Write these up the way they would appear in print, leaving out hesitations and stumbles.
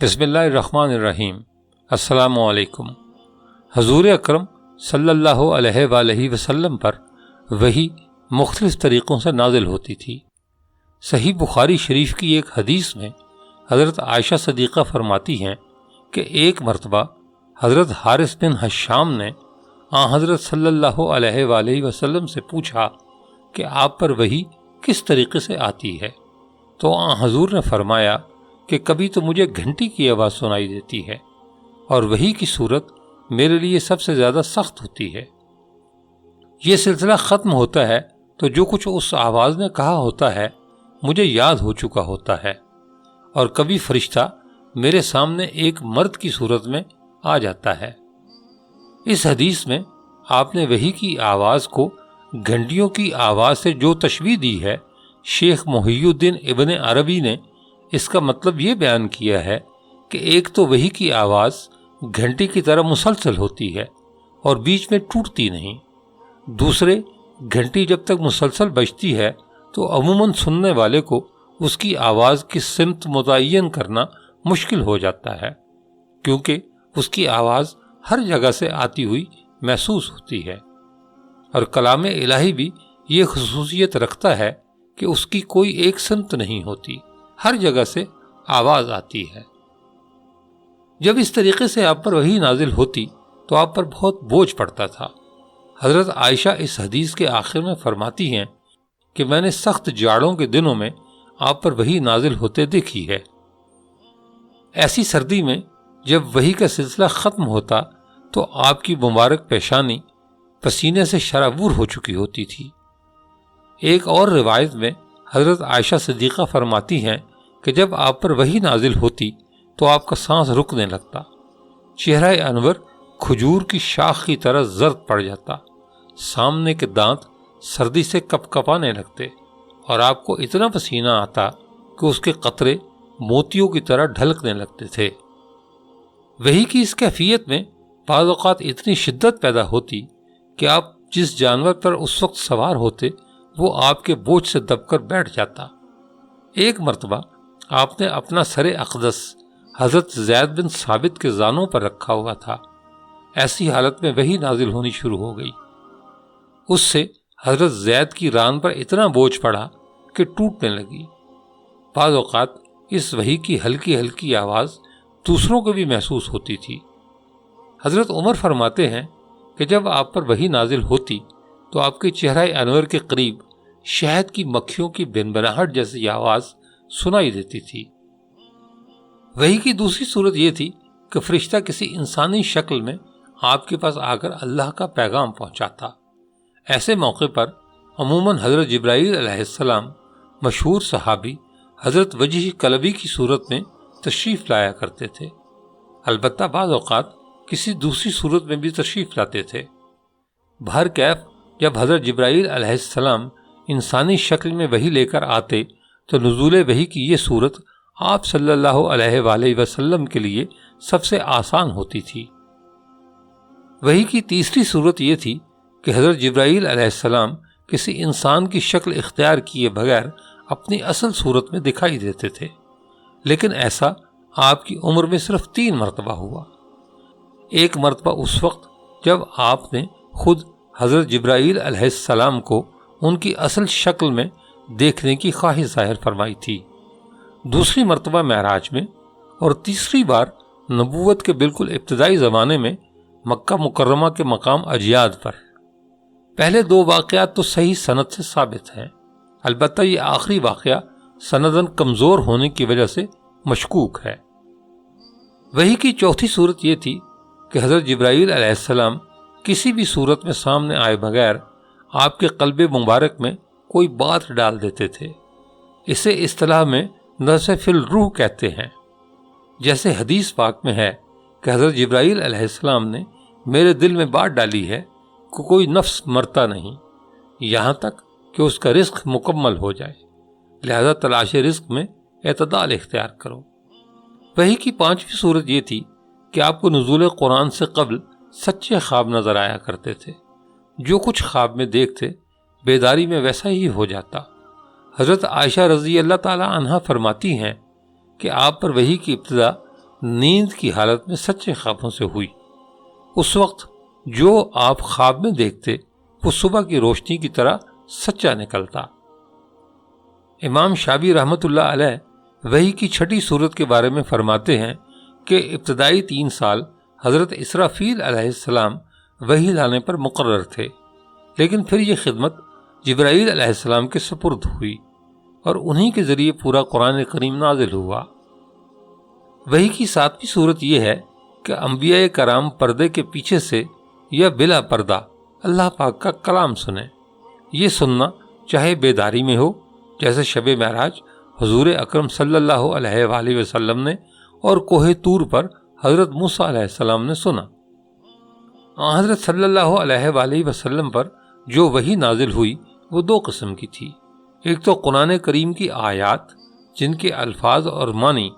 بسم اللہ الرحمن الرحیم۔ السلام علیکم۔ حضور اکرم صلی اللہ علیہ وآلہ وسلم پر وحی مختلف طریقوں سے نازل ہوتی تھی۔ صحیح بخاری شریف کی ایک حدیث میں حضرت عائشہ صدیقہ فرماتی ہیں کہ ایک مرتبہ حضرت حارث بن حشام نے حضرت صلی اللہ علیہ وآلہ وسلم سے پوچھا کہ آپ پر وحی کس طریقے سے آتی ہے، تو حضور نے فرمایا کہ کبھی تو مجھے گھنٹی کی آواز سنائی دیتی ہے اور وحی کی صورت میرے لیے سب سے زیادہ سخت ہوتی ہے۔ یہ سلسلہ ختم ہوتا ہے تو جو کچھ اس آواز نے کہا ہوتا ہے مجھے یاد ہو چکا ہوتا ہے، اور کبھی فرشتہ میرے سامنے ایک مرد کی صورت میں آ جاتا ہے۔ اس حدیث میں آپ نے وحی کی آواز کو گھنٹیوں کی آواز سے جو تشبیہ دی ہے، شیخ محی الدین ابن عربی نے اس کا مطلب یہ بیان کیا ہے کہ ایک تو وحی کی آواز گھنٹی کی طرح مسلسل ہوتی ہے اور بیچ میں ٹوٹتی نہیں، دوسرے گھنٹی جب تک مسلسل بجتی ہے تو عموماً سننے والے کو اس کی آواز کی سمت متعین کرنا مشکل ہو جاتا ہے، کیونکہ اس کی آواز ہر جگہ سے آتی ہوئی محسوس ہوتی ہے، اور کلام الہی بھی یہ خصوصیت رکھتا ہے کہ اس کی کوئی ایک سمت نہیں ہوتی، ہر جگہ سے آواز آتی ہے۔ جب اس طریقے سے آپ پر وحی نازل ہوتی تو آپ پر بہت بوجھ پڑتا تھا۔ حضرت عائشہ اس حدیث کے آخر میں فرماتی ہیں کہ میں نے سخت جاڑوں کے دنوں میں آپ پر وحی نازل ہوتے دیکھی ہے۔ ایسی سردی میں جب وحی کا سلسلہ ختم ہوتا تو آپ کی مبارک پیشانی پسینے سے شرابور ہو چکی ہوتی تھی۔ ایک اور روایت میں حضرت عائشہ صدیقہ فرماتی ہیں کہ جب آپ پر وحی نازل ہوتی تو آپ کا سانس رکنے لگتا، چہرہ انور کھجور کی شاخ کی طرح زرد پڑ جاتا، سامنے کے دانت سردی سے کپ کپانے لگتے، اور آپ کو اتنا پسینہ آتا کہ اس کے قطرے موتیوں کی طرح ڈھلکنے لگتے تھے۔ وحی کی اس کیفیت میں بعض اوقات اتنی شدت پیدا ہوتی کہ آپ جس جانور پر اس وقت سوار ہوتے وہ آپ کے بوجھ سے دب کر بیٹھ جاتا۔ ایک مرتبہ آپ نے اپنا سر اقدس حضرت زید بن ثابت کے زانوں پر رکھا ہوا تھا۔ ایسی حالت میں وحی نازل ہونی شروع ہو گئی۔ اس سے حضرت زید کی ران پر اتنا بوجھ پڑا کہ ٹوٹنے لگی۔ بعض اوقات اس وحی کی ہلکی ہلکی آواز دوسروں کو بھی محسوس ہوتی تھی۔ حضرت عمر فرماتے ہیں کہ جب آپ پر وحی نازل ہوتی تو آپ کے چہرہ انور کے قریب شہد کی مکھیوں کی بنبناہٹ جیسی آواز سنائی دیتی تھی۔ وحی کی دوسری صورت یہ تھی کہ فرشتہ کسی انسانی شکل میں آپ کے پاس آ کر اللہ کا پیغام پہنچاتا۔ ایسے موقع پر عموماً حضرت جبرائیل علیہ السلام مشہور صحابی حضرت وجیح کلبی کی صورت میں تشریف لایا کرتے تھے، البتہ بعض اوقات کسی دوسری صورت میں بھی تشریف لاتے تھے۔ بہرکیف جب حضرت جبرائیل علیہ السلام انسانی شکل میں وحی لے کر آتے تو نزول وحی کی یہ صورت آپ صلی اللہ علیہ وآلہ وسلم کے لیے سب سے آسان ہوتی تھی۔ وحی کی تیسری صورت یہ تھی کہ حضرت جبرائیل علیہ السلام کسی انسان کی شکل اختیار کیے بغیر اپنی اصل صورت میں دکھائی دیتے تھے، لیکن ایسا آپ کی عمر میں صرف 3 مرتبہ ہوا۔ ایک مرتبہ اس وقت جب آپ نے خود حضرت جبرائیل علیہ السلام کو ان کی اصل شکل میں دیکھنے کی خواہش ظاہر فرمائی تھی، دوسری مرتبہ معراج میں، اور تیسری بار نبوت کے بالکل ابتدائی زمانے میں مکہ مکرمہ کے مقام اجیاد پر۔ پہلے 2 واقعات تو صحیح سند سے ثابت ہیں، البتہ یہ آخری واقعہ سنداً کمزور ہونے کی وجہ سے مشکوک ہے۔ وحی کی چوتھی صورت یہ تھی کہ حضرت جبرائیل علیہ السلام کسی بھی صورت میں سامنے آئے بغیر آپ کے قلب مبارک میں کوئی بات ڈال دیتے تھے۔ اسے اصطلاح میں نفس فی الروح کہتے ہیں۔ جیسے حدیث پاک میں ہے کہ حضرت جبرائیل علیہ السلام نے میرے دل میں بات ڈالی ہے کہ کوئی نفس مرتا نہیں یہاں تک کہ اس کا رزق مکمل ہو جائے، لہذا تلاش رزق میں اعتدال اختیار کرو۔ وحی کی 5ویں صورت یہ تھی کہ آپ کو نزول قرآن سے قبل سچے خواب نظر آیا کرتے تھے، جو کچھ خواب میں دیکھتے بیداری میں ویسا ہی ہو جاتا۔ حضرت عائشہ رضی اللہ تعالی عنہا فرماتی ہیں کہ آپ پر وحی کی ابتدا نیند کی حالت میں سچے خوابوں سے ہوئی۔ اس وقت جو آپ خواب میں دیکھتے وہ صبح کی روشنی کی طرح سچا نکلتا۔ امام شابی رحمۃ اللہ علیہ وحی کی چھٹی صورت کے بارے میں فرماتے ہیں کہ ابتدائی 3 سال حضرت اسرافیل علیہ السلام وحی لانے پر مقرر تھے، لیکن پھر یہ خدمت جبرائیل علیہ السلام کے سپرد ہوئی اور انہی کے ذریعے پورا قرآن کریم نازل ہوا۔ وحی کی 7ویں صورت یہ ہے کہ انبیاء کرام پردے کے پیچھے سے یا بلا پردہ اللہ پاک کا کلام سنیں۔ یہ سننا چاہے بیداری میں ہو، جیسے شب معراج حضور اکرم صلی اللہ علیہ وآلہ وسلم نے اور کوہ طور پر حضرت موسیٰ علیہ السلام نے سنا۔ حضرت صلی اللہ علیہ وآلہ وسلم پر جو وحی نازل ہوئی وہ 2 قسم کی تھی۔ ایک تو قرآن کریم کی آیات جن کے الفاظ اور معنی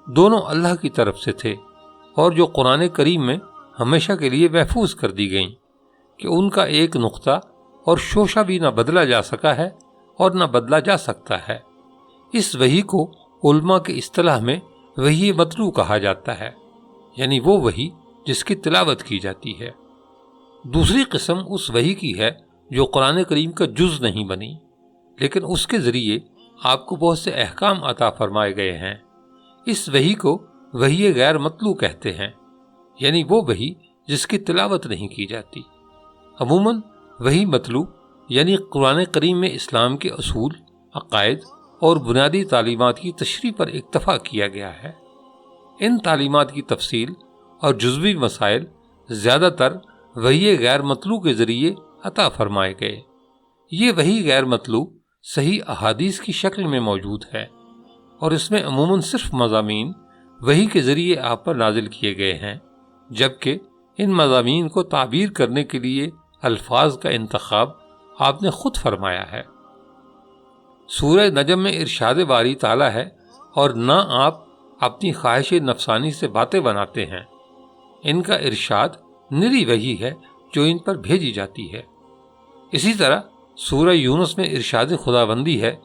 دونوں اللہ کی طرف سے تھے اور جو قرآن کریم میں ہمیشہ کے لیے محفوظ کر دی گئیں کہ ان کا ایک نقطہ اور شوشہ بھی نہ بدلا جا سکا ہے اور نہ بدلا جا سکتا ہے۔ اس وحی کو علماء کی اصطلاح میں وحی متلو کہا جاتا ہے، یعنی وہ وحی جس کی تلاوت کی جاتی ہے۔ دوسری قسم اس وحی کی ہے جو قرآن کریم کا جز نہیں بنی، لیکن اس کے ذریعے آپ کو بہت سے احکام عطا فرمائے گئے ہیں۔ اس وحی کو وحی غیر متلو کہتے ہیں، یعنی وہ وحی جس کی تلاوت نہیں کی جاتی۔ عموماً وحی متلو یعنی قرآن کریم میں اسلام کے اصول، عقائد اور بنیادی تعلیمات کی تشریح پر اکتفا کیا گیا ہے۔ ان تعلیمات کی تفصیل اور جزوی مسائل زیادہ تر وحی غیر متلو کے ذریعے عطا فرمائے گئے۔ یہ وحی غیر متلو صحیح احادیث کی شکل میں موجود ہے اور اس میں عموماً صرف مضامین وحی کے ذریعے آپ پر نازل کیے گئے ہیں، جبکہ ان مضامین کو تعبیر کرنے کے لیے الفاظ کا انتخاب آپ نے خود فرمایا ہے۔ سورہ نجم میں ارشاد باری تعالیٰ ہے، اور نہ آپ اپنی خواہش نفسانی سے باتیں بناتے ہیں۔ ان کا ارشاد نری وحی ہے جو ان پر بھیجی جاتی ہے۔ اسی طرح سورہ یونس میں ارشاد خداوندی ہے،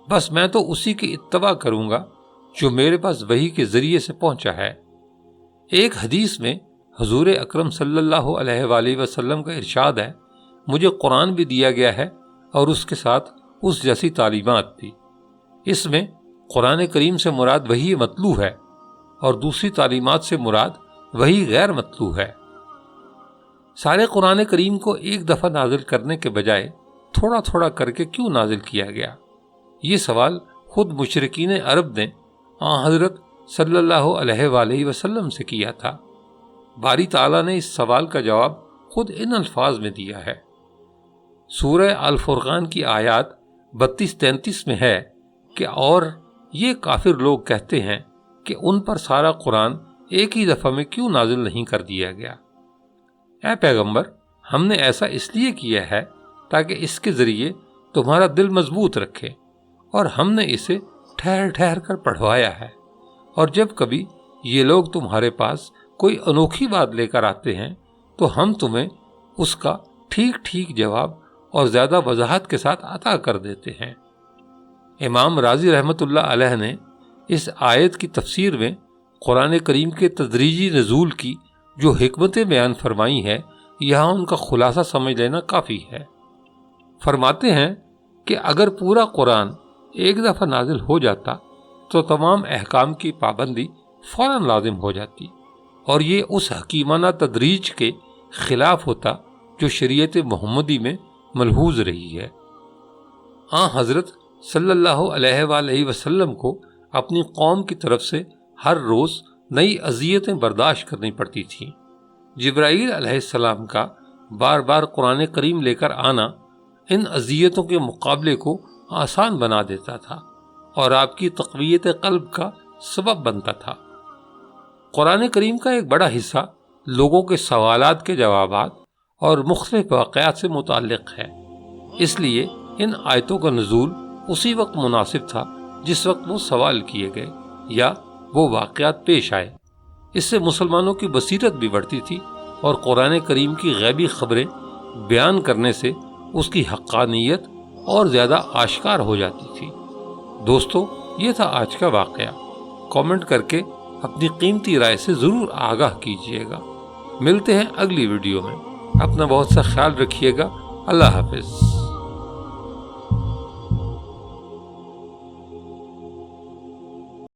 بس میں تو اسی کی اتباع کروں گا جو میرے پاس وحی کے ذریعے سے پہنچا ہے۔ ایک حدیث میں حضور اکرم صلی اللہ علیہ وآلہ وسلم کا ارشاد ہے، مجھے قرآن بھی دیا گیا ہے اور اس کے ساتھ اس جیسی تعلیمات بھی۔ اس میں قرآن کریم سے مراد وحی متلو ہے اور دوسری تعلیمات سے مراد وحی غیر متلو ہے۔ سارے قرآن کریم کو ایک دفعہ نازل کرنے کے بجائے تھوڑا تھوڑا کر کے کیوں نازل کیا گیا؟ یہ سوال خود مشرکین عرب نے حضرت صلی اللہ علیہ وآلہ وسلم سے کیا تھا۔ باری تعالیٰ نے اس سوال کا جواب خود ان الفاظ میں دیا ہے۔ سورہ الفرقان کی آیات 32-33 میں ہے کہ اور یہ کافر لوگ کہتے ہیں کہ ان پر سارا قرآن ایک ہی دفعہ میں کیوں نازل نہیں کر دیا گیا؟ اے پیغمبر، ہم نے ایسا اس لیے کیا ہے تاکہ اس کے ذریعے تمہارا دل مضبوط رکھے، اور ہم نے اسے ٹھہر ٹھہر کر پڑھوایا ہے، اور جب کبھی یہ لوگ تمہارے پاس کوئی انوکھی بات لے کر آتے ہیں تو ہم تمہیں اس کا ٹھیک ٹھیک جواب اور زیادہ وضاحت کے ساتھ عطا کر دیتے ہیں۔ امام رازی رحمۃ اللہ علیہ نے اس آیت کی تفسیر میں قرآن کریم کے تدریجی نزول کی جو حکمتیں بیان فرمائی ہیں، یہاں ان کا خلاصہ سمجھ لینا کافی ہے۔ فرماتے ہیں کہ اگر پورا قرآن ایک دفعہ نازل ہو جاتا تو تمام احکام کی پابندی فوراً لازم ہو جاتی، اور یہ اس حکیمانہ تدریج کے خلاف ہوتا جو شریعت محمدی میں ملحوظ رہی ہے۔ حضرت صلی اللہ علیہ وآلہ وسلم کو اپنی قوم کی طرف سے ہر روز نئی اذیتیں برداشت کرنی پڑتی تھیں۔ جبرائیل علیہ السلام کا بار بار قرآن کریم لے کر آنا ان اذیتوں کے مقابلے کو آسان بنا دیتا تھا اور آپ کی تقویت قلب کا سبب بنتا تھا۔ قرآن کریم کا ایک بڑا حصہ لوگوں کے سوالات کے جوابات اور مختلف واقعات سے متعلق ہے، اس لیے ان آیتوں کا نزول اسی وقت مناسب تھا جس وقت وہ سوال کیے گئے یا وہ واقعات پیش آئے۔ اس سے مسلمانوں کی بصیرت بھی بڑھتی تھی اور قرآن کریم کی غیبی خبریں بیان کرنے سے اس کی حقانیت اور زیادہ آشکار ہو جاتی تھی۔ دوستو، یہ تھا آج کا واقعہ۔ کامنٹ کر کے اپنی قیمتی رائے سے ضرور آگاہ کیجیے گا۔ ملتے ہیں اگلی ویڈیو میں، اپنا بہت سا خیال رکھیے گا۔ اللہ حافظ۔